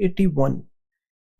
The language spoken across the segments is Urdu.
81।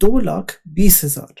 2,20,000।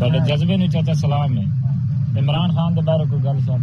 ਤੁਹਾਡੇ ਜਜ਼ਬੇ ਨੂੰ ਚਾਚਾ ਸਲਾਮ ਹੈ। ਇਮਰਾਨ ਖਾਨ ਦੇ ਬਾਰੇ ਕੋਈ ਗੱਲ ਸਾਹਿਬ?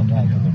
50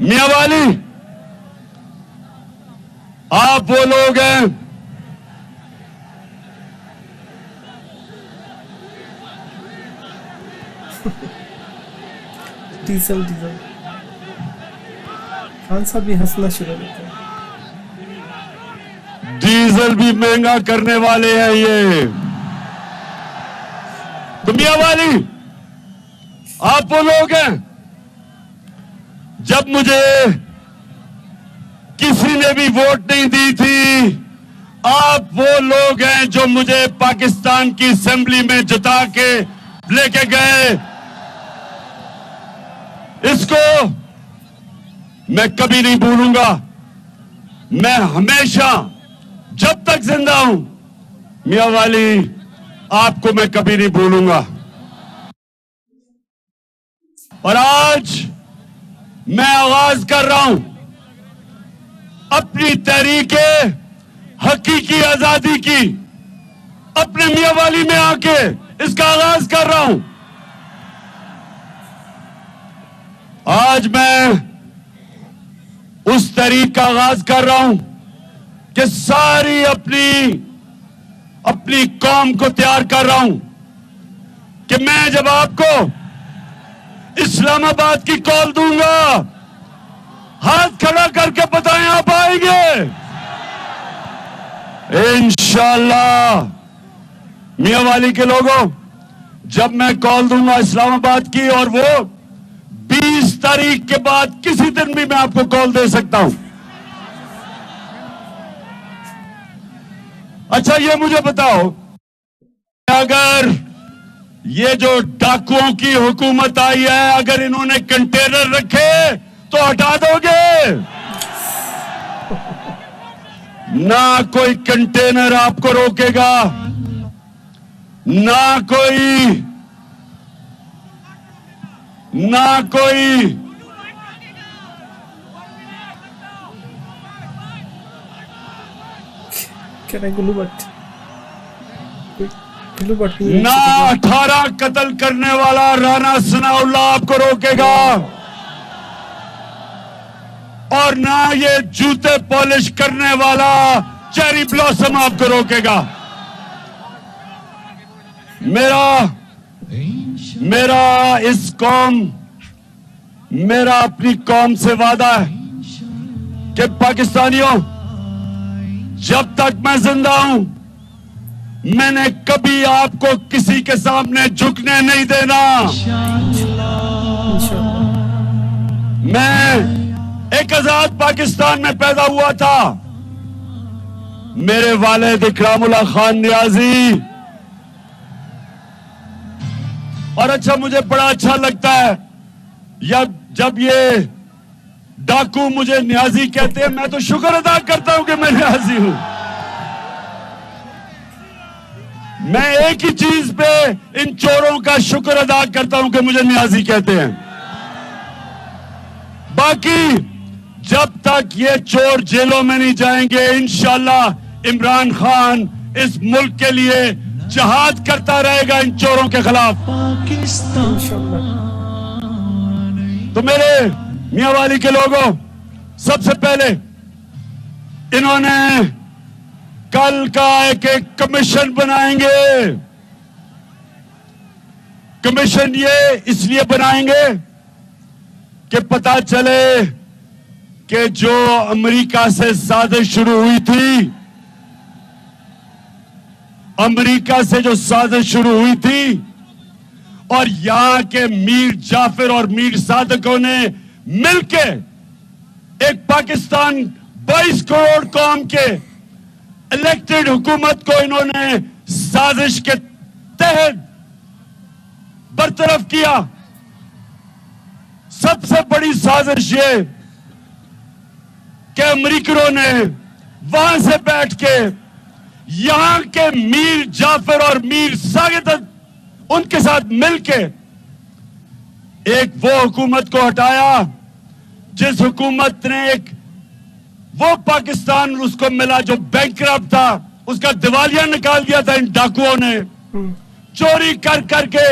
میاں والی آپ وہ لوگ ہیں ڈیزل خان صاحب بھی ہنسنا شروع ہوتا ہے. ڈیزل بھی مہنگا کرنے والے ہیں یہ. تو میاں والی آپ وہ لوگ ہیں جب مجھے کسی نے بھی ووٹ نہیں دی تھی، آپ وہ لوگ ہیں جو مجھے پاکستان کی اسمبلی میں جتا کے لے کے گئے. اس کو میں کبھی نہیں بھولوں گا. میں ہمیشہ جب تک زندہ ہوں میاں والی آپ کو میں کبھی نہیں بھولوں گا. اور آج میں آغاز کر رہا ہوں اپنی تحریک حقیقی آزادی کی. اپنے میاں والی میں آ کے اس کا آغاز کر رہا ہوں. آج میں اس تحریک کا آغاز کر رہا ہوں کہ ساری اپنی قوم کو تیار کر رہا ہوں کہ میں جب آپ کو اسلام آباد کی کال دوں گا، ہاتھ کھڑا کر کے بتائیں آپ آئیں گے انشاءاللہ. میاں والی کے لوگوں، جب میں کال دوں گا اسلام آباد کی، اور وہ 20 تاریخ کے بعد کسی دن بھی میں آپ کو کال دے سکتا ہوں. اچھا یہ مجھے بتاؤ، اگر یہ جو ڈاکوؤں کی حکومت آئی ہے، اگر انہوں نے کنٹینر رکھے تو ہٹا دو گے؟ نہ کوئی کنٹینر آپ کو روکے گا، نہ کوئی گلو بٹ نہ 18 قتل کرنے والا رانا ثناء اللہ آپ کو روکے گا، اور نہ یہ جوتے پالش کرنے والا چیری بلاسم آپ کو روکے گا. میرا اپنی قوم سے وعدہ ہے کہ پاکستانیوں، جب تک میں زندہ ہوں میں نے کبھی آپ کو کسی کے سامنے جھکنے نہیں دینا. میں ایک آزاد پاکستان میں پیدا ہوا تھا. میرے والد اکرام اللہ خان نیازی، اور اچھا مجھے بڑا اچھا لگتا ہے جب یہ ڈاکو مجھے نیازی کہتے ہیں. میں تو شکر ادا کرتا ہوں کہ میں نیازی ہوں. میں ایک ہی چیز پہ ان چوروں کا شکر ادا کرتا ہوں کہ مجھے نیازی کہتے ہیں. باقی جب تک یہ چور جیلوں میں نہیں جائیں گے، انشاءاللہ عمران خان اس ملک کے لیے جہاد کرتا رہے گا ان چوروں کے خلاف. تو میرے میاں والی کے لوگوں، سب سے پہلے انہوں نے کل کا ایک کمیشن بنائیں گے. کمیشن یہ اس لیے بنائیں گے کہ پتہ چلے کہ جو امریکہ سے سازش شروع ہوئی تھی، امریکہ سے جو سازش شروع ہوئی تھی، اور یہاں کے میر جعفر اور میر صادقوں نے مل کے ایک پاکستان 22 کروڑ قوم کے الیکٹڈ حکومت کو انہوں نے سازش کے تحت برطرف کیا. سب سے بڑی سازش یہ کہ امریکنوں نے وہاں سے بیٹھ کے یہاں کے میر جعفر اور میر صادق ان کے ساتھ مل کے ایک وہ حکومت کو ہٹایا جس حکومت نے وہ پاکستان اس کو ملا جو بینکرپٹ تھا، اس کا دیوالیہ نکال دیا تھا ان ڈاکوؤں نے. چوری کر کے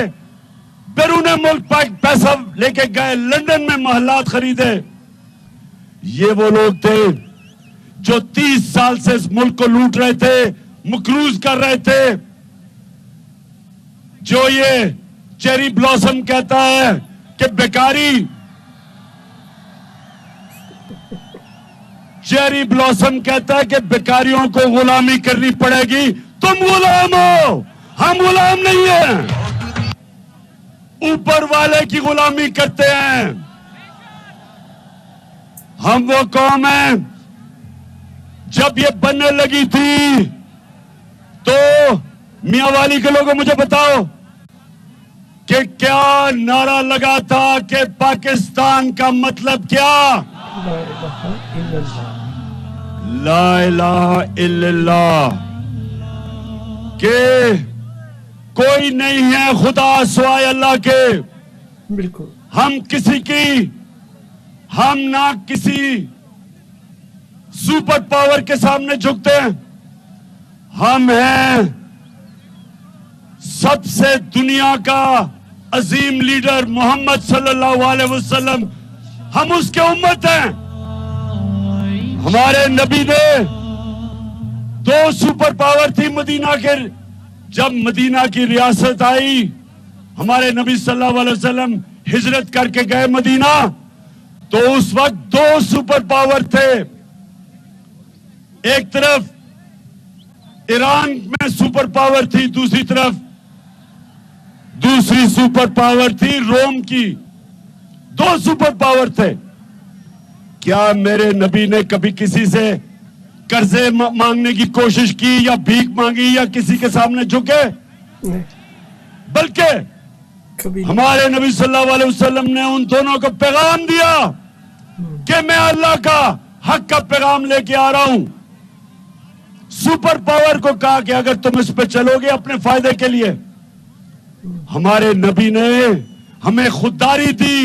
بیرون ملک پیسہ لے کے گئے، لندن میں محلات خریدے، یہ وہ لوگ تھے جو 30 سال سے اس ملک کو لوٹ رہے تھے, مقروض کر رہے تھے. جو یہ چیری بلاسم کہتا ہے کہ بیکاری, چیری بلاسم کہتا ہے کہ بیکاریوں کو غلامی کرنی پڑے گی. تم غلام ہو, ہم غلام نہیں ہیں, اوپر والے کی غلامی کرتے ہیں. ہم وہ قوم ہیں, جب یہ بننے لگی تھی تو میاں والی کے لوگوں مجھے بتاؤ کہ کیا نعرہ لگا تھا کہ پاکستان کا مطلب کیا؟ لا الہ الا اللہ, کہ کوئی نہیں ہے خدا سوائے اللہ کے. بالکل. ہم کسی کی, ہم نہ کسی سپر پاور کے سامنے جھکتے ہیں. ہم ہیں سب سے دنیا کا عظیم لیڈر محمد صلی اللہ علیہ وسلم, ہم اس کے امت ہیں. ہمارے نبی نے 2 سپر پاور تھی مدینہ کے. جب مدینہ کی ریاست آئی, ہمارے نبی صلی اللہ علیہ وسلم ہجرت کر کے گئے مدینہ, تو اس وقت 2 سپر پاور تھے. ایک طرف ایران میں سپر پاور تھی, دوسری سپر پاور تھی روم کی. 2 سپر پاور تھے. کیا میرے نبی نے کبھی کسی سے قرضے مانگنے کی کوشش کی یا بھیک مانگی یا کسی کے سامنے جھکے؟ بلکہ ہمارے نبی صلی اللہ علیہ وسلم نے ان دونوں کو پیغام دیا کہ میں اللہ کا حق کا پیغام لے کے آ رہا ہوں. سپر پاور کو کہا کہ اگر تم اس پہ چلو گے اپنے فائدے کے لیے. ہمارے نبی نے ہمیں خودداری دی,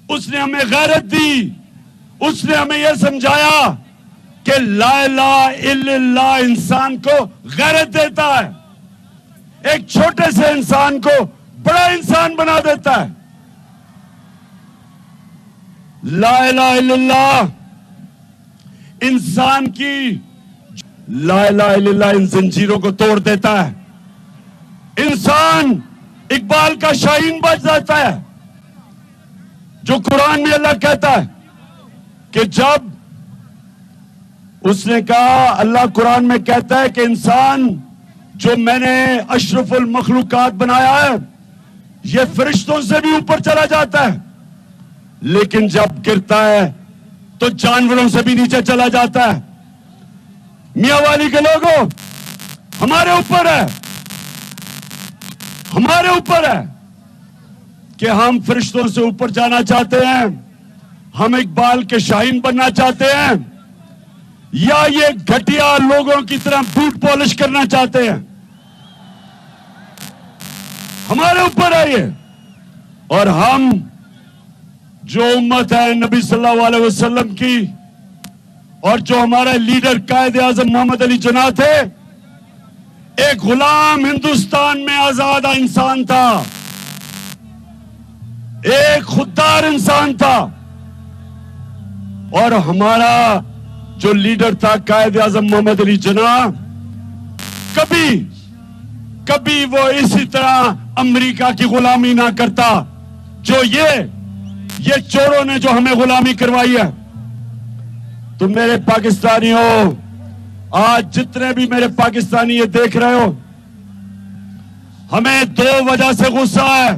اس نے ہمیں غیرت دی, اس نے ہمیں یہ سمجھایا کہ لا الہ الا اللہ انسان کو غیرت دیتا ہے, ایک چھوٹے سے انسان کو بڑا انسان بنا دیتا ہے. لا الہ الا اللہ انسان کی, لا الہ الا اللہ ان زنجیروں کو توڑ دیتا ہے. انسان اقبال کا شاہین بچ جاتا ہے. جو قرآن میں اللہ کہتا ہے کہ جب اس نے کہا, اللہ قرآن میں کہتا ہے کہ انسان جو میں نے اشرف المخلوقات بنایا ہے یہ فرشتوں سے بھی اوپر چلا جاتا ہے, لیکن جب گرتا ہے تو جانوروں سے بھی نیچے چلا جاتا ہے. میاں والی کے لوگوں, ہمارے اوپر ہے, ہمارے اوپر ہے کہ ہم فرشتوں سے اوپر جانا چاہتے ہیں, ہم اقبال کے شاہین بننا چاہتے ہیں, یا یہ گھٹیا لوگوں کی طرح بوٹ پالش کرنا چاہتے ہیں. ہمارے اوپر ہے یہ. اور ہم جو امت ہے نبی صلی اللہ علیہ وسلم کی, اور جو ہمارے لیڈر قائد اعظم محمد علی جناح تھے, ایک غلام ہندوستان میں آزادہ انسان تھا, ایک خوددار انسان تھا. اور ہمارا جو لیڈر تھا قائد اعظم محمد علی جناح, کبھی وہ اسی طرح امریکہ کی غلامی نہ کرتا جو یہ چوروں نے جو ہمیں غلامی کروائی ہے. تو میرے پاکستانیوں, آج جتنے بھی میرے پاکستانی یہ دیکھ رہے ہو, ہمیں 2 وجہ سے غصہ ہے.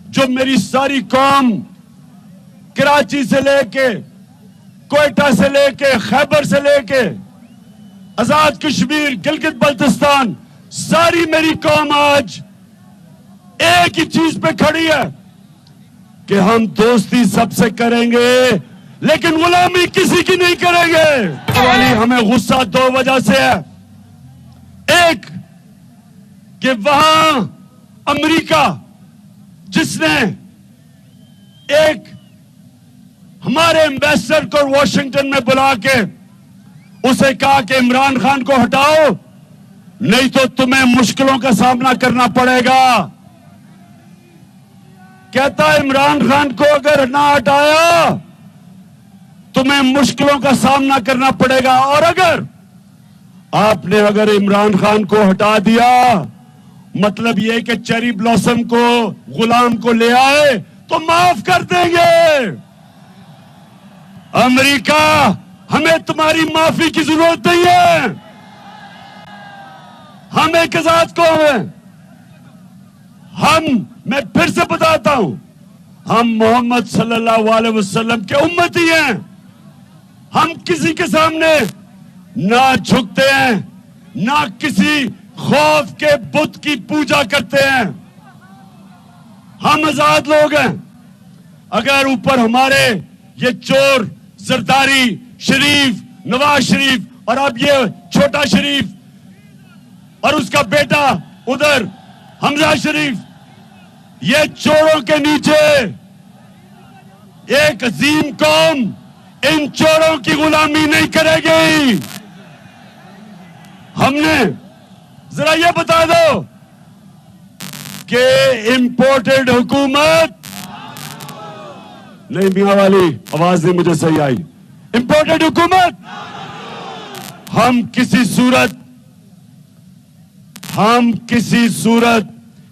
جو میری ساری قوم کراچی سے لے کے, کوئٹہ سے لے کے, خیبر سے لے کے, آزاد کشمیر, گلگت بلتستان, ساری میری قوم آج ایک ہی چیز پہ کھڑی ہے کہ ہم دوستی سب سے کریں گے لیکن غلامی کسی کی نہیں کریں گے. والی ہمیں غصہ 2 وجہ سے ہے. ایک کہ وہاں امریکہ جس نے ایک ہمارے ایمبیسڈر کو واشنگٹن میں بلا کے اسے کہا کہ عمران خان کو ہٹاؤ نہیں تو تمہیں مشکلوں کا سامنا کرنا پڑے گا. کہتا ہے عمران خان کو اگر نہ ہٹایا تمہیں مشکلوں کا سامنا کرنا پڑے گا. اور اگر آپ نے عمران خان کو ہٹا دیا, مطلب یہ کہ چیری بلاسم کو, غلام کو لے آئے تو معاف کر دیں گے. امریکہ, ہمیں تمہاری معافی کی ضرورت نہیں ہے. ہم ایک ذات قوم ہیں. میں پھر سے بتاتا ہوں, ہم محمد صلی اللہ علیہ وسلم کے امتی ہیں. ہم کسی کے سامنے نہ جھکتے ہیں, نہ کسی خوف کے بت کی پوجا کرتے ہیں. ہم آزاد لوگ ہیں. اگر اوپر ہمارے یہ چور زرداری, شریف, نواز شریف اور اب یہ چھوٹا شریف اور اس کا بیٹا ادھر حمزہ شریف, یہ چوروں کے نیچے ایک عظیم قوم ان چوروں کی غلامی نہیں کرے گی. ہم نے ذرا یہ بتا دو کہ امپورٹڈ حکومت نہیں, میاں والی آواز نہیں مجھے صحیح آئی. امپورٹڈ حکومت ہم کسی صورت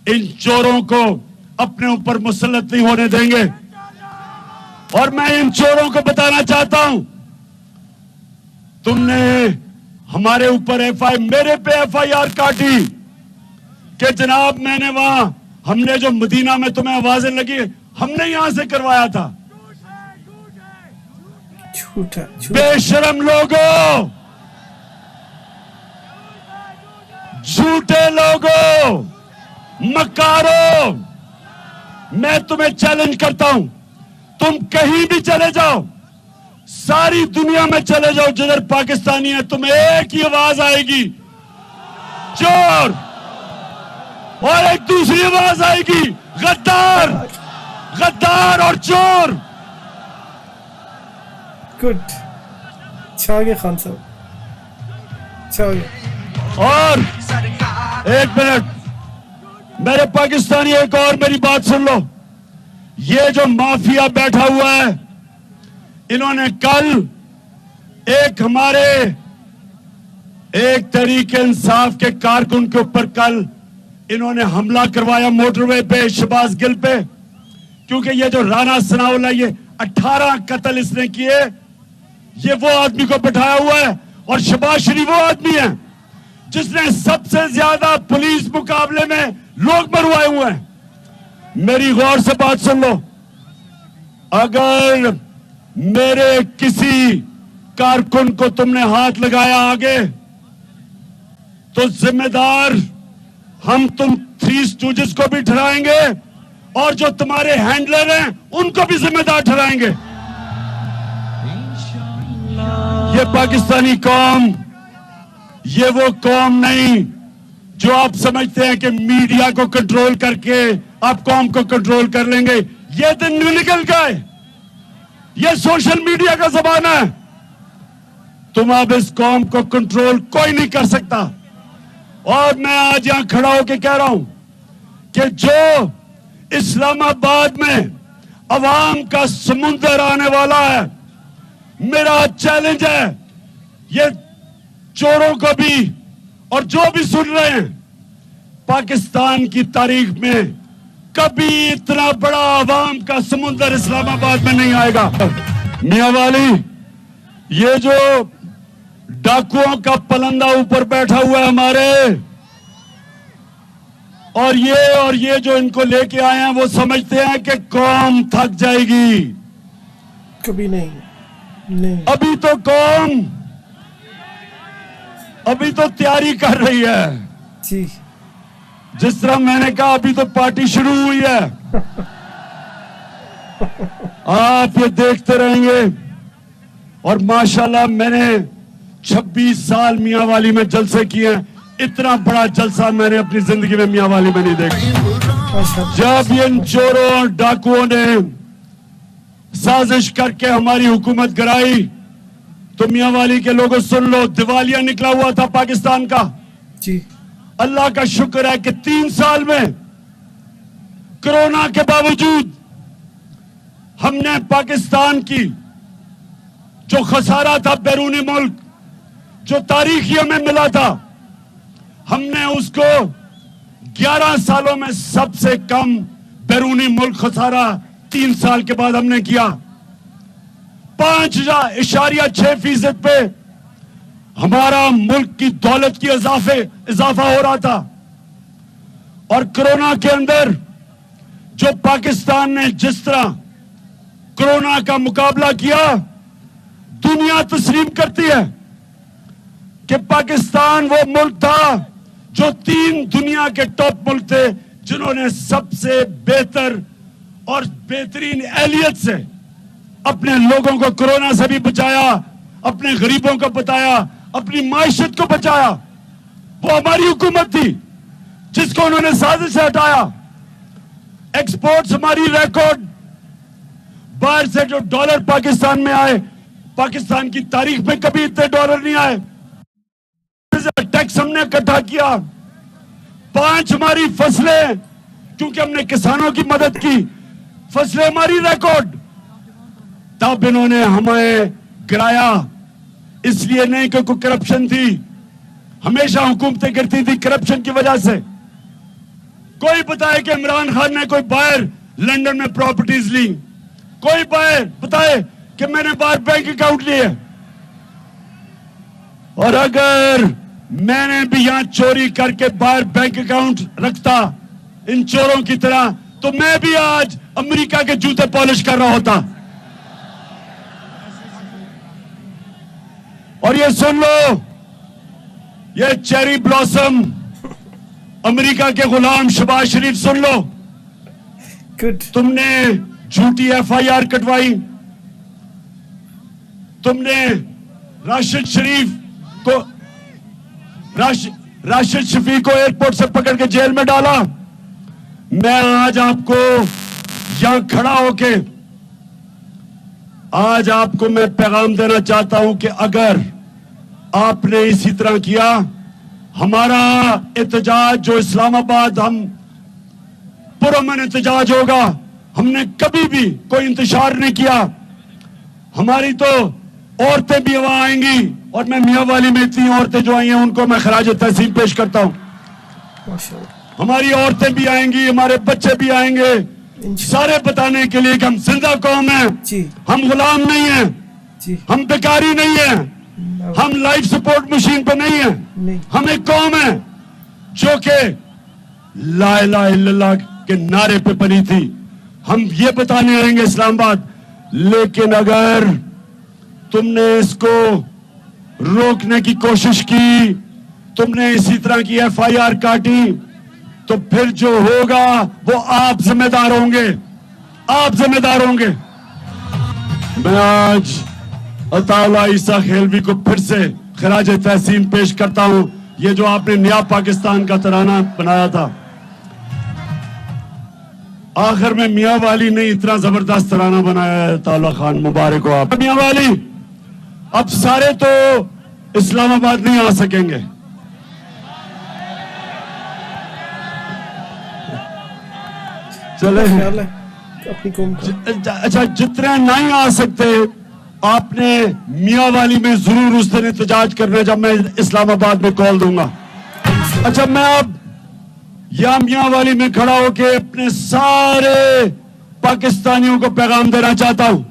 ان چوروں کو اپنے اوپر مسلط نہیں ہونے دیں گے. اور میں ان چوروں کو بتانا چاہتا ہوں, تم نے ہمارے اوپر میرے پہ FIR کاٹی کہ جناب میں نے وہاں, ہم نے جو مدینہ میں تمہیں آوازیں لگی, ہم نے یہاں سے کروایا تھا. بے شرم لوگوں, جھوٹے لوگوں, مکاروں, میں تمہیں چیلنج کرتا ہوں, تم کہیں بھی چلے جاؤ, ساری دنیا میں چلے جاؤ جدھر پاکستانی ہے, تمہیں ایک ہی آواز آئے گی, چور, اور ایک دوسری آواز آئے گی, غدار, غدار اور چور. گڈ, چھا گئے خان صاحب, چھا گئے. اور ایک منٹ میرے پاکستانی, ایک اور میری بات سن لو. یہ جو مافیا بیٹھا ہوا ہے, انہوں نے کل ہمارے ایک تحریک انصاف کے کارکن کے اوپر کل انہوں نے حملہ کروایا موٹر وے پہ, شہباز گل پہ, کیونکہ یہ جو رانا ثناءاللہ, یہ 18 قتل اس نے کیے, یہ وہ آدمی کو بٹھایا ہوا ہے. اور شہباز شریف وہ آدمی ہے جس نے سب سے زیادہ پولیس مقابلے میں لوگ مروائے ہوئے ہیں. میری غور سے بات سن لو, اگر میرے کسی کارکن کو تم نے ہاتھ لگایا آگے تو ذمہ دار ہم تم 3 اسٹوجز کو بھی ٹھہرائیں گے, اور جو تمہارے ہینڈلر ہیں ان کو بھی ذمہ دار ٹھہرائیں گے. یہ پاکستانی قوم, یہ وہ قوم نہیں جو آپ سمجھتے ہیں کہ میڈیا کو کنٹرول کر کے آپ قوم کو کنٹرول کر لیں گے. یہ دن نکل گئے, یہ سوشل میڈیا کا زمانہ ہے. تم اب اس قوم کو کنٹرول کوئی نہیں کر سکتا. اور میں آج یہاں کھڑا ہو کے کہہ رہا ہوں کہ جو اسلام آباد میں عوام کا سمندر آنے والا ہے, میرا چیلنج ہے, یہ چوروں کو بھی اور جو بھی سن رہے ہیں, پاکستان کی تاریخ میں کبھی اتنا بڑا عوام کا سمندر اسلام آباد میں نہیں آئے گا. میاں والی, یہ جو ڈاکوؤں کا پلندہ اوپر بیٹھا ہوا ہے ہمارے, اور یہ جو ان کو لے کے آئے ہیں, وہ سمجھتے ہیں کہ قوم تھک جائے گی. کبھی نہیں. ابھی تو قوم ابھی تو تیاری کر رہی ہے. جی, جس طرح میں نے کہا ابھی تو پارٹی شروع ہوئی ہے. آپ یہ دیکھتے رہیں گے. اور ماشاءاللہ میں نے 26 سال میاں والی میں جلسے کیے ہیں, اتنا بڑا جلسہ میں نے اپنی زندگی میں میاں والی میں نہیں دیکھا. جب ان چوروں اور ڈاکوؤں نے سازش کر کے ہماری حکومت گرائی تو میاں والی کے لوگوں سن لو, دیوالیہ نکلا ہوا تھا پاکستان کا. جی, اللہ کا شکر ہے کہ 3 سال میں کرونا کے باوجود ہم نے پاکستان کی جو خسارہ تھا بیرون ملک جو تاریخی ہمیں ملا تھا, ہم نے اس کو 11 سالوں میں سب سے کم بیرونی ملک خسارہ 3 سال کے بعد ہم نے کیا. 5.6% پہ ہمارا ملک کی دولت کی اضافہ ہو رہا تھا. اور کرونا کے اندر جو پاکستان نے جس طرح کرونا کا مقابلہ کیا, دنیا تسلیم کرتی ہے کہ پاکستان وہ ملک تھا جو 3 دنیا کے ٹاپ ملک تھے جنہوں نے سب سے بہتر اور بہترین اہلیت سے اپنے لوگوں کو کرونا سے بھی بچایا, اپنے غریبوں کو بچایا, اپنی معیشت کو بچایا. وہ ہماری حکومت تھی جس کو انہوں نے سازش سے ہٹایا. ایکسپورٹس ہماری ریکارڈ, باہر سے جو ڈالر پاکستان میں آئے, پاکستان کی تاریخ میں کبھی اتنے ڈالر نہیں آئے. ٹیکس ہم نے اکٹھا کیا. 5 ہماری فصلیں, کیونکہ ہم نے کسانوں کی مدد کی, فصلیں ہماری ریکارڈ. تب انہوں نے ہمیں گرایا, اس لیے نہیں کہ کوئی کرپشن تھی. ہمیشہ حکومتیں کرتی تھی کرپشن کی وجہ سے. کوئی بتائے کہ عمران خان نے کوئی باہر لنڈن میں پراپرٹیز لی, کوئی باہر بتائے کہ میں نے باہر بینک اکاؤنٹ لیے. اور اگر میں نے بھی یہاں چوری کر کے باہر بینک اکاؤنٹ رکھتا ان چوروں کی طرح, تو میں بھی آج امریکہ کے جوتے پالش کر رہا ہوتا. اور یہ سن لو, یہ چیری بلاسم امریکہ کے غلام شہباز شریف, سن لو, تم نے جھوٹی FIR کٹوائی, تم نے راشد شفیق کو ایئرپورٹ سے پکڑ کے جیل میں ڈالا. میں آج آپ کو یہاں کھڑا ہو کے آج آپ کو میں پیغام دینا چاہتا ہوں کہ اگر آپ نے اسی طرح کیا, ہمارا احتجاج جو اسلام آباد ہم پرامن احتجاج ہوگا. ہم نے کبھی بھی کوئی انتشار نہیں کیا. ہماری تو عورتیں بھی وہاں آئیں گی, اور میں میاں والی میں اتنی عورتیں جو آئی ہیں ان کو میں خراج تحسین پیش کرتا ہوں. ہماری عورتیں بھی آئیں گی, ہمارے بچے بھی آئیں گے, سارے بتانے کے لیے کہ ہم زندہ قوم ہیں, ہم غلام نہیں ہیں, ہم بیکاری نہیں ہیں, ہم لائف سپورٹ مشین پہ نہیں ہیں. ہم ایک قوم ہے جو کہ لا الہ الا اللہ کے نعرے پہ بنی تھی. ہم یہ بتانے آئیں گے اسلام آباد. لیکن اگر تم نے اس کو روکنے کی کوشش کی, تم نے اسی طرح کی FIR کاٹی, تو پھر جو ہوگا وہ آپ ذمہ دار ہوں گے, آپ ذمہ دار ہوں گے. میں آج عطا اللہ عیسیٰ خیلوی کو پھر سے خراج تحسین پیش کرتا ہوں. یہ جو آپ نے نیا پاکستان کا ترانہ بنایا تھا, آخر میں میاں والی نے اتنا زبردست ترانہ بنایا ہے. عطا اللہ خان مبارک ہو آپ. میاں والی اب سارے تو اسلام آباد نہیں آ سکیں گے. چلے, اچھا جتنے نہیں آ سکتے, آپ نے میاں والی میں ضرور اس دن احتجاج کرنا جب میں اسلام آباد میں کال دوں گا. اچھا میں اب یا میاں والی میں کھڑا ہو کے اپنے سارے پاکستانیوں کو پیغام دینا چاہتا ہوں.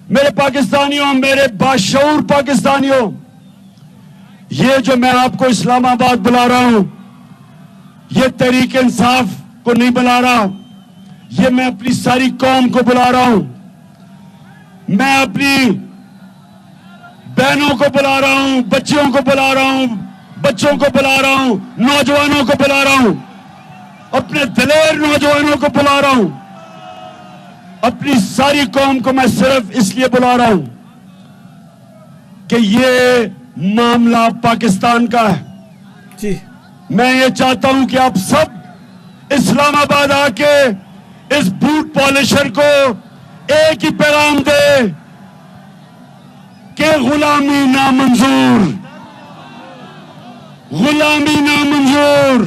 میرے پاکستانیوں, میرے باشعور پاکستانیوں, یہ جو میں آپ کو اسلام آباد بلا رہا ہوں, یہ تحریک انصاف کو نہیں بلا رہا, یہ میں اپنی ساری قوم کو بلا رہا ہوں. میں اپنی بہنوں کو بلا رہا ہوں, بچیوں کو بلا رہا ہوں, بچوں کو بلا رہا ہوں, نوجوانوں کو بلا رہا ہوں, اپنے دلیر نوجوانوں کو بلا رہا ہوں. اپنی ساری قوم کو میں صرف اس لیے بلا رہا ہوں کہ یہ معاملہ پاکستان کا ہے. میں یہ چاہتا ہوں کہ آپ سب اسلام آباد آ کے اس بوٹ پالشر کو ایک ہی پیغام دے کہ غلامی نامنظور, غلامی نامنظور,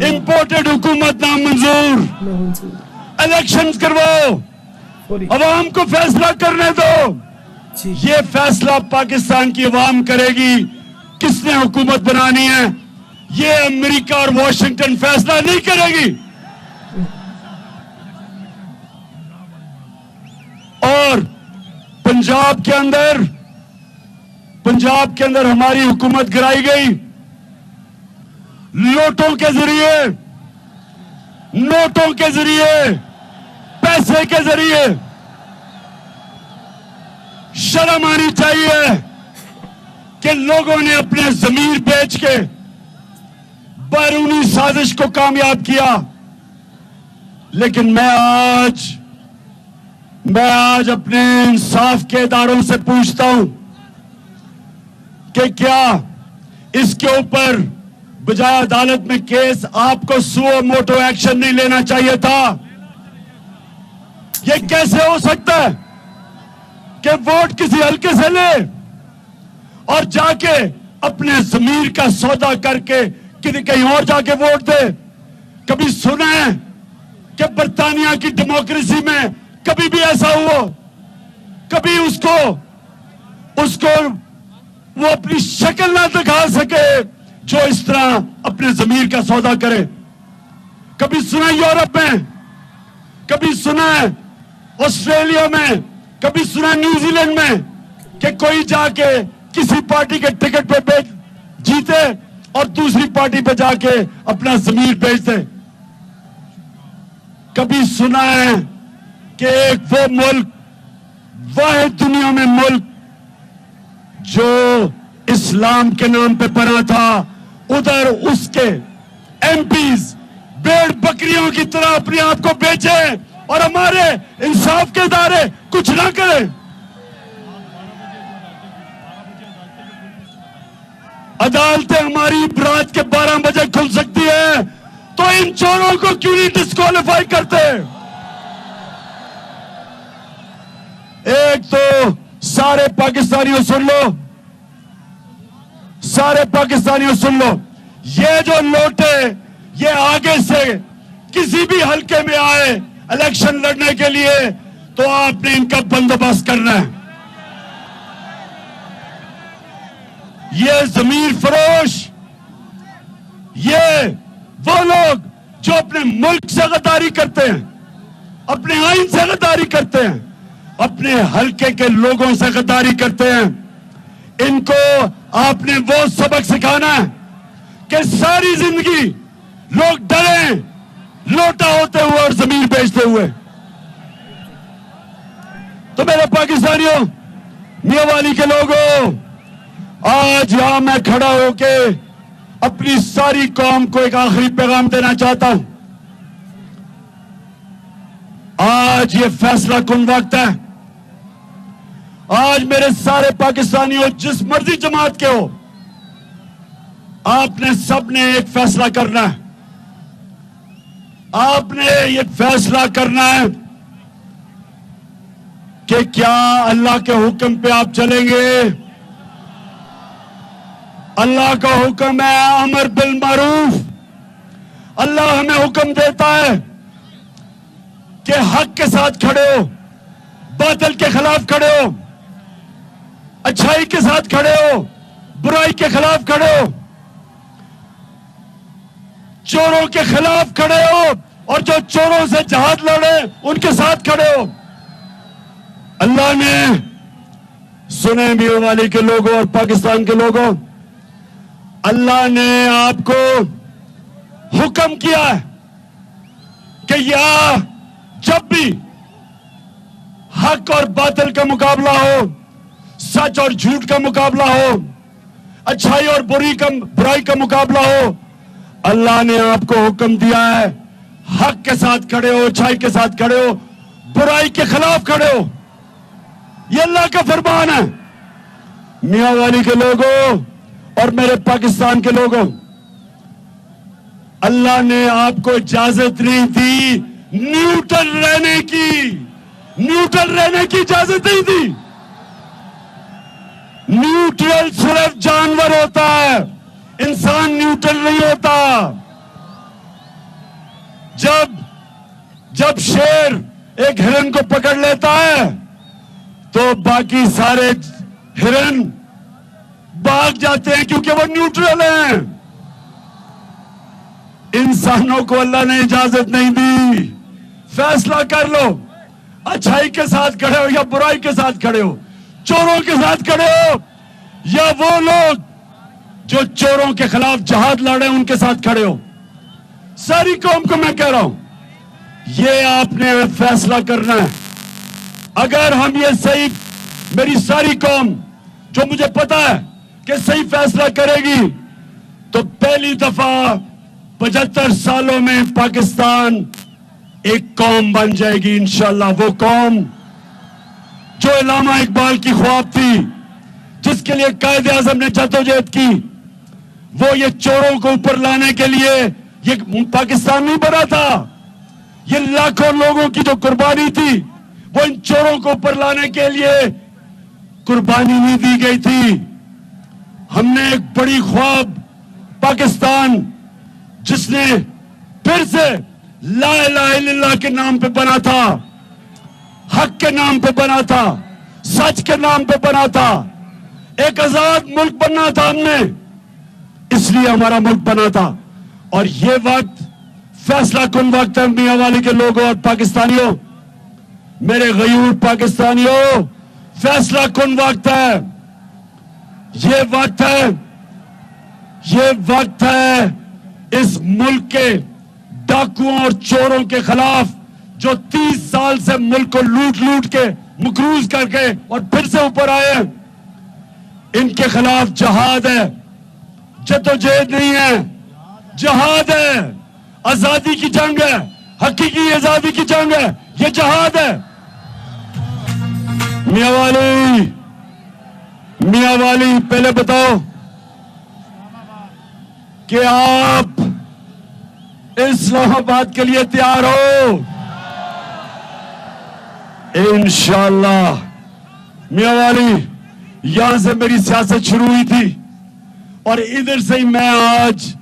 امپورٹڈ حکومت نامنظور. الیکشنز کرواؤ, عوام کو فیصلہ کرنے دو, جی یہ فیصلہ پاکستان کی عوام کرے گی کس نے حکومت بنانی ہے. یہ امریکہ اور واشنگٹن فیصلہ نہیں کرے گی. اور پنجاب کے اندر ہماری حکومت گرائی گئی نوٹوں کے ذریعے پیسے کے ذریعے. شرم آنی چاہیے کہ لوگوں نے اپنے ضمیر بیچ کے بیرونی سازش کو کامیاب کیا. لیکن میں آج اپنے انصاف کے اداروں سے پوچھتا ہوں کہ کیا اس کے اوپر بجائے عدالت میں کیس آپ کو سو موٹو ایکشن نہیں لینا چاہیے تھا؟ یہ کیسے ہو سکتا ہے کہ ووٹ کسی حلقے سے لے اور جا کے اپنے ضمیر کا سودا کر کے کہیں اور جا کے ووٹ دے؟ کبھی سنا ہے کہ برطانیہ کی ڈیموکریسی میں کبھی بھی ایسا ہوا؟ کبھی اس کو وہ اپنی شکل نہ دکھا سکے جو اس طرح اپنے ضمیر کا سودا کرے؟ کبھی سنا یورپ میں، کبھی سنا آسٹریلیا میں، کبھی سنا نیوزی لینڈ میں کہ کوئی جا کے کسی پارٹی کے ٹکٹ پہ جیتے اور دوسری پارٹی پہ جا کے اپنا ضمیر بیچ دے؟ کبھی سنا ہے کہ ایک وہ ملک، واحد دنیا میں ملک جو اسلام کے نام پہ بنا تھا، ادھر اس کے ایم پیز بھیڑ بکریوں کی طرح اپنے آپ کو بیچے اور ہمارے انصاف کے ادارے کچھ نہ کریں؟ عدالتیں ہماری برات کے 12 بجے کھل سکتی ہے تو ان چوروں کو کیوں نہیں ڈسکوالیفائی کرتے؟ ایک تو سارے پاکستانیوں سن لو، یہ جو لوٹے یہ آگے سے کسی بھی حلقے میں آئے الیکشن لڑنے کے لیے تو آپ نے ان کا بندوبست کرنا ہے. یہ ضمیر فروش، یہ وہ لوگ جو اپنے ملک سے غداری کرتے ہیں، اپنے آئین سے غداری کرتے ہیں، اپنے حلقے کے لوگوں سے غداری کرتے ہیں، ان کو آپ نے وہ سبق سکھانا ہے کہ ساری زندگی لوگ ڈریں لوٹا ہوتے ہوئے اور زمین بیچتے ہوئے. تو میرے پاکستانیوں، میاں والی کے لوگوں، آج یہاں میں کھڑا ہو کے اپنی ساری قوم کو ایک آخری پیغام دینا چاہتا ہوں. آج یہ فیصلہ کن وقت ہے. آج میرے سارے پاکستانیوں جس مرضی جماعت کے ہو، آپ نے سب نے ایک فیصلہ کرنا ہے. آپ نے یہ فیصلہ کرنا ہے کہ کیا اللہ کے حکم پہ آپ چلیں گے؟ اللہ کا حکم ہے امر بالمعروف. اللہ ہمیں حکم دیتا ہے کہ حق کے ساتھ کھڑے ہو، باطل کے خلاف کھڑے ہو، اچھائی کے ساتھ کھڑے ہو، برائی کے خلاف کھڑے ہو، چوروں کے خلاف کھڑے ہو، اور جو چوروں سے جہاد لڑے ان کے ساتھ کھڑے ہو. اللہ نے سنے میاں والی کے لوگوں اور پاکستان کے لوگوں، اللہ نے آپ کو حکم کیا ہے کہ یا جب بھی حق اور باطل کا مقابلہ ہو، سچ اور جھوٹ کا مقابلہ ہو، اچھائی اور برائی کا مقابلہ ہو، اللہ نے آپ کو حکم دیا ہے حق کے ساتھ کھڑے ہو، اچھائی کے ساتھ کھڑے ہو، برائی کے خلاف کھڑے ہو. یہ اللہ کا فرمان ہے. میاں والی کے لوگوں اور میرے پاکستان کے لوگوں، اللہ نے آپ کو اجازت نہیں دی نیوٹرل رہنے کی اجازت نہیں دی. نیوٹرل صرف جانور ہوتا ہے، انسان نیوٹرل نہیں ہوتا. جب شیر ایک ہرن کو پکڑ لیتا ہے تو باقی سارے ہرن بھاگ جاتے ہیں کیونکہ وہ نیوٹرل ہیں. انسانوں کو اللہ نے اجازت نہیں دی. فیصلہ کر لو, اچھائی کے ساتھ کھڑے ہو یا برائی کے ساتھ کھڑے ہو, چوروں کے ساتھ کھڑے ہو یا وہ لوگ جو چوروں کے خلاف جہاد لڑے ان کے ساتھ کھڑے ہو. ساری قوم کو میں کہہ رہا ہوں, یہ آپ نے فیصلہ کرنا ہے. اگر ہم یہ صحیح, میری ساری قوم جو مجھے پتا ہے کہ صحیح فیصلہ کرے گی, تو پہلی دفعہ 75 سالوں میں پاکستان ایک قوم بن جائے گی انشاءاللہ. وہ قوم جو علامہ اقبال کی خواب تھی, جس کے لیے قائد اعظم نے جدوجہد کی, وہ یہ چوروں کو اوپر لانے کے لیے یہ پاکستان نہیں بنا تھا. یہ لاکھوں لوگوں کی جو قربانی تھی وہ ان چوروں کو اوپر لانے کے لیے قربانی نہیں دی گئی تھی. ہم نے ایک بڑی خواب پاکستان, جس نے پھر سے لا الہ الا اللہ کے نام پہ بنا تھا, حق کے نام پہ بنا تھا, سچ کے نام پہ بنا تھا, ایک آزاد ملک بننا تھا. ہم نے اس لیے ہمارا ملک بنا تھا. اور یہ وقت فیصلہ کن وقت ہے میاں والی کے لوگوں اور پاکستانیوں, میرے غیور پاکستانیوں, فیصلہ کن وقت ہے. یہ وقت ہے, یہ وقت ہے اس ملک کے ڈاکوؤں اور چوروں کے خلاف, جو 30 سال سے ملک کو لوٹ لوٹ کے مقروض کر کے اور پھر سے اوپر آئے. ان کے خلاف جہاد ہے, جدوجہد نہیں ہے, جہاد ہے. آزادی کی جنگ ہے, حقیقی آزادی کی جنگ ہے, یہ جہاد ہے. میاں والی پہلے بتاؤ کہ آپ اسلام آباد کے لیے تیار ہو؟ انشاءاللہ. میاں والی, یہاں سے میری سیاست شروع ہوئی تھی اور ادھر سے ہی میں آج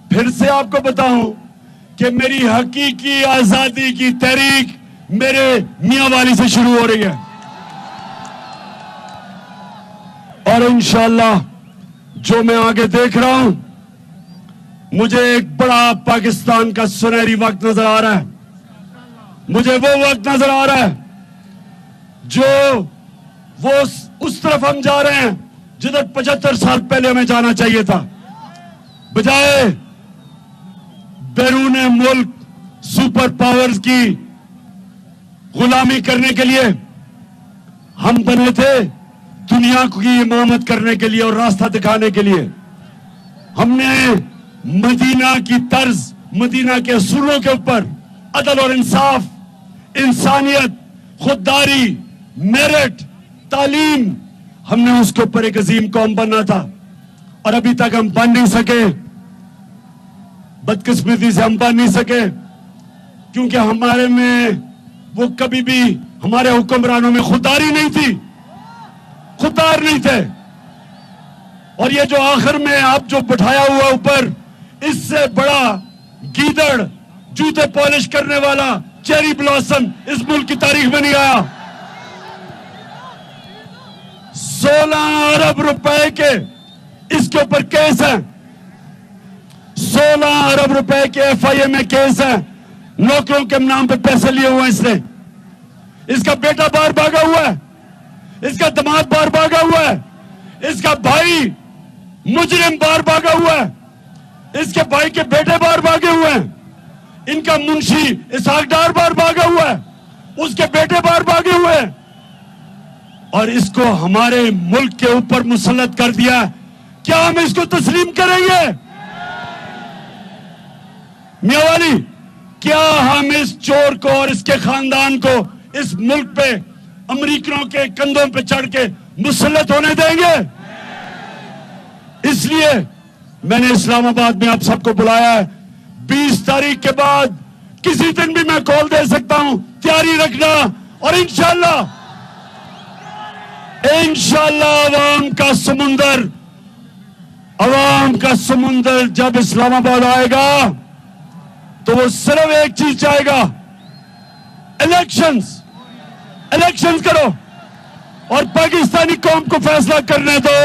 پھر سے آپ کو بتاؤں کہ میری حقیقی آزادی کی تحریک میرے میاں والی سے شروع ہو رہی ہے. اور انشاءاللہ جو میں آگے دیکھ رہا ہوں, مجھے ایک بڑا پاکستان کا سنہری وقت نظر آ رہا ہے. مجھے وہ وقت نظر آ رہا ہے جو وہ اس طرف ہم جا رہے ہیں جدھر 75 سال پہلے ہمیں جانا چاہیے تھا. بجائے بیرون ملک سپر پاورز کی غلامی کرنے کے لیے, ہم بنے تھے دنیا کی امامت کرنے کے لیے اور راستہ دکھانے کے لیے. ہم نے مدینہ کی طرز, مدینہ کے اصولوں کے اوپر عدل اور انصاف, انسانیت, خودداری, میرٹ, تعلیم, ہم نے اس کے اوپر ایک عظیم قوم بننا تھا. اور ابھی تک ہم بن نہیں سکے. بدقسمتی سے ہم بن نہیں سکے کیونکہ ہمارے میں وہ کبھی بھی, ہمارے حکمرانوں میں خودداری نہیں تھی, خوددار نہیں تھے. اور یہ جو آخر میں آپ جو بٹھایا ہوا اوپر, اس سے بڑا گیدڑ, جوتے پالش کرنے والا, چیری بلاسم اس ملک کی تاریخ میں نہیں آیا. 16 ارب روپے کے اس کے اوپر کیس ہیں, 16 ارب روپے کے FIA میں کیس ہیں. نوکروں کے نام پہ پیسے لیے ہوئے اس نے. اس کا بیٹا باہر بھاگا ہوا ہے, اس کا داماد باہر بھاگا ہوا ہے, اس کا بھائی مجرم باہر بھاگا ہوا ہے, اس کے بھائی کے بیٹے باہر بھاگے ہوئے ہیں, ان کا منشی اسحاق ڈار باہر بھاگا ہوا ہے, اس کے بیٹے باہر بھاگے ہوئے ہیں. اور اس کو ہمارے ملک کے اوپر مسلط کر دیا. کیا ہم اس کو تسلیم کریں گے؟ میاں والی, کیا ہم اس چور کو اور اس کے خاندان کو اس ملک پہ امریکنوں کے کندھوں پہ چڑھ کے مسلط ہونے دیں گے؟ اس لیے میں نے اسلام آباد میں آپ سب کو بلایا ہے. 20 تاریخ کے بعد کسی دن بھی میں کال دے سکتا ہوں, تیاری رکھنا. اور انشاءاللہ عوام کا سمندر جب اسلام آباد آئے گا تو وہ صرف ایک چیز چاہے گا, الیکشنز کرو. اور پاکستانی قوم کو فیصلہ کرنے دو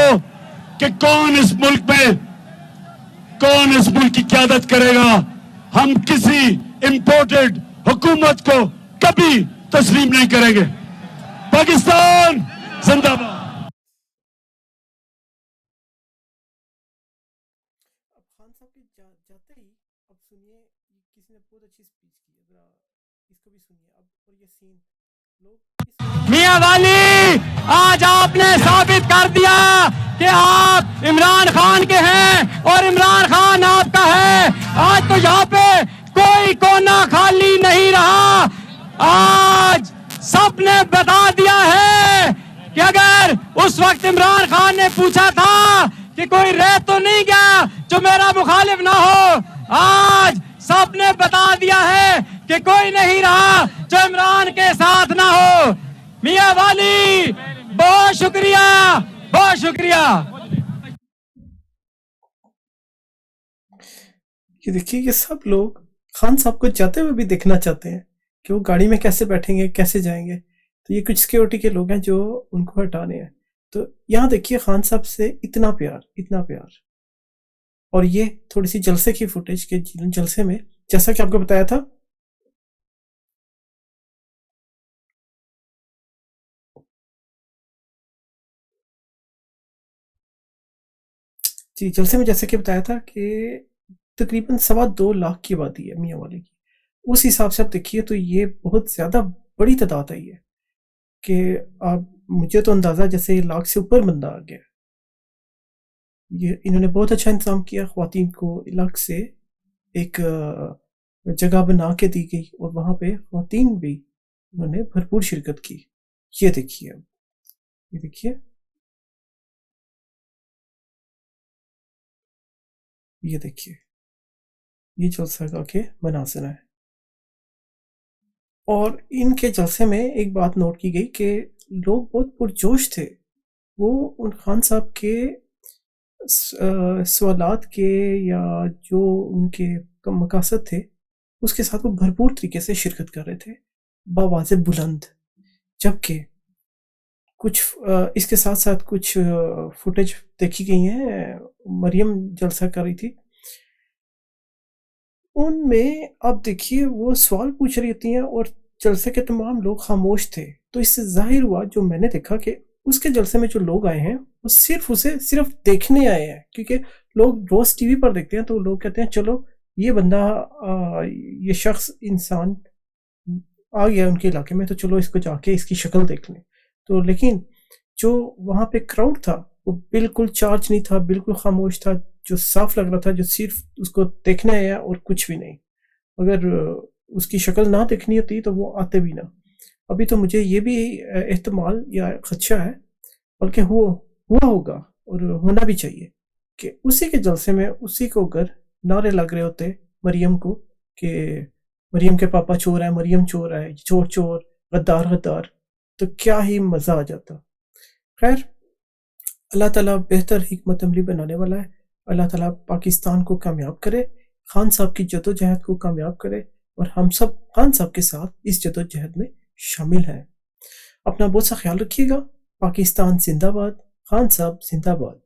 کہ کون اس ملک کی قیادت کرے گا. ہم کسی امپورٹڈ حکومت کو کبھی تسلیم نہیں کریں گے. پاکستان زندہ باد. اب خان صاحب کے جاتے ہی اب سنیے کسی نے بہت اچھی اسپیچ کی ہے, ذرا اس کو بھی سنیے اب. اور یہ سین لوگ میاں والی, آج آپ نے ثابت کر دیا کہ آپ عمران خان کے ہیں اور عمران خان آپ کا ہے. آج تو یہاں پہ کوئی کونا خالی نہیں رہا. آج سب نے بتا دیا ہے کہ اگر اس وقت عمران خان نے پوچھا تھا کہ کوئی رہ تو نہیں گیا جو میرا مخالف نہ ہو, آج سب نے بتا دیا ہے کہ کوئی نہیں رہا جو عمران کے ساتھ نہ ہو. میاں والی بہت شکریہ, بہت شکریہ. یہ دیکھیے یہ سب لوگ خان صاحب کو جاتے ہوئے بھی دیکھنا چاہتے ہیں کہ وہ گاڑی میں کیسے بیٹھیں گے, کیسے جائیں گے. تو یہ کچھ سیکیورٹی کے لوگ ہیں جو ان کو ہٹانے ہیں. تو یہاں دیکھیے خان صاحب سے اتنا پیار, اتنا پیار. اور یہ تھوڑی سی جلسے کی فوٹیج کے جلسے میں جیسا کہ آپ کو بتایا تھا جلسے میں جیسے کہ بتایا تھا کہ تقریباً 2.25 لاکھ کی آبادی ہے میاں والی کی. اس حساب سے آپ دیکھیے تو یہ بہت زیادہ بڑی تعداد آئی ہے کہ آپ مجھے تو اندازہ جیسے 1 لاکھ سے اوپر بندہ آ گیا. یہ انہوں نے بہت اچھا انتظام کیا. خواتین کو الگ سے ایک جگہ بنا کے دی گئی اور وہاں پہ خواتین بھی انہوں نے بھرپور شرکت کی. یہ دیکھیے, یہ دیکھیے, یہ دیکھیے, یہ جلسہ گاہ کے مناظر ہیں. اور ان کے جلسے میں ایک بات نوٹ کی گئی کہ لوگ بہت پرجوش تھے. وہ ان خان صاحب کے سوالات کے یا جو ان کے مقاصد تھے اس کے ساتھ وہ بھرپور طریقے سے شرکت کر رہے تھے بآواز بلند. جبکہ کچھ اس کے ساتھ ساتھ کچھ فوٹیج دیکھی گئی ہیں, مریم جلسہ کر رہی تھی, ان میں آپ دیکھیے وہ سوال پوچھ رہی ہوتی ہیں اور جلسے کے تمام لوگ خاموش تھے. تو اس سے ظاہر ہوا, جو میں نے دیکھا, کہ اس کے جلسے میں جو لوگ آئے ہیں وہ اسے صرف دیکھنے آئے ہیں. کیونکہ لوگ روز ٹی وی پر دیکھتے ہیں تو لوگ کہتے ہیں چلو یہ بندہ یہ شخص انسان آ گیا ان کے علاقے میں تو چلو اس کو جا کے اس کی شکل دیکھ لیں. تو لیکن جو وہاں پہ کراؤڈ تھا وہ بالکل چارج نہیں تھا, بالکل خاموش تھا, جو صاف لگ رہا تھا جو صرف اس کو دیکھنے آیا اور کچھ بھی نہیں. اگر اس کی شکل نہ دیکھنی ہوتی تو وہ آتے بھی نہ. ابھی تو مجھے یہ بھی احتمال یا خدشہ ہے, بلکہ ہوا ہوگا اور ہونا بھی چاہیے, کہ اسی کے جلسے میں اسی کو اگر نعرے لگ رہے ہوتے مریم کو کہ مریم کے پاپا چور ہے, مریم چور ہے, چور چور, غدار غدار, تو کیا ہی مزہ آ جاتا. خیر, اللہ تعالیٰ بہتر حکمت عملی بنانے والا ہے. اللہ تعالیٰ پاکستان کو کامیاب کرے, خان صاحب کی جدوجہد کو کامیاب کرے, اور ہم سب خان صاحب کے ساتھ اس جدوجہد میں شامل ہیں. اپنا بہت سا خیال رکھیے گا. پاکستان زندہ باد, خان صاحب زندہ باد.